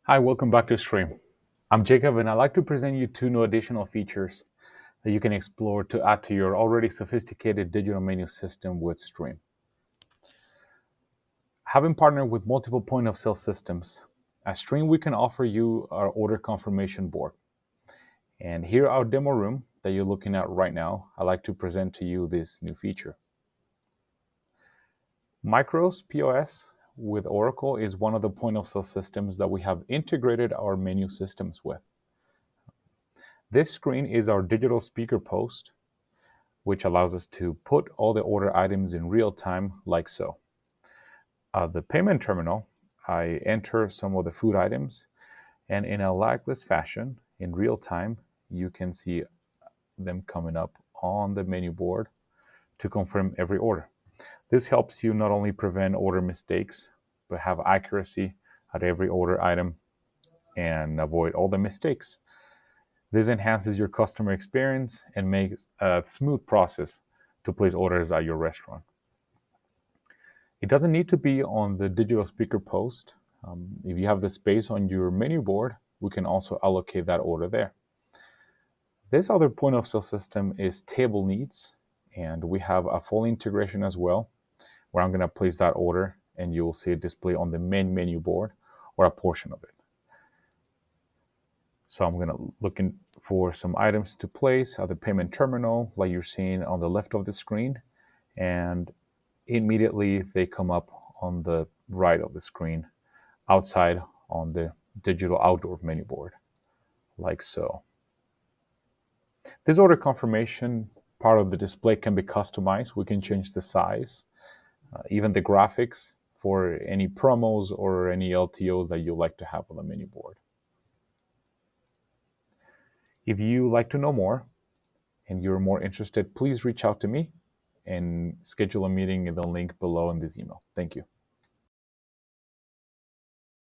Hi, welcome back to Stream. I'm Jacob and I'd like to present you two new additional features that you can explore to add to your already sophisticated digital menu system with Stream. Having partnered with multiple point-of-sale systems, at Stream we can offer you our order confirmation board. And here our demo room that you're looking at right now, I'd like to present to you this new feature. Micros POS with Oracle is one of the point-of-sale systems that we have integrated our menu systems with. This screen is our digital speaker post, which allows us to put all the order items in real time like so. The payment terminal, I enter some of the food items, and in a lagless fashion, in real time, you can see them coming up on the menu board to confirm every order. This helps you not only prevent order mistakes, but have accuracy at every order item and avoid all the mistakes. This enhances your customer experience and makes a smooth process to place orders at your restaurant. It doesn't need to be on the digital speaker post. If you have the space on your menu board, we can also allocate that order there. This other point of sale system is Table Needs, and we have a full integration as well, where I'm going to place that order and you will see it display on the main menu board or a portion of it. So I'm going to looking for some items to place at the payment terminal, like you're seeing on the left of the screen, and immediately they come up on the right of the screen, outside on the digital outdoor menu board, like so. This order confirmation part of the display can be customized. We can change the size, even the graphics for any promos or any LTOs that you like to have on the menu board. If you like to know more and you're more interested, please reach out to me and schedule a meeting in the link below in this email. Thank you.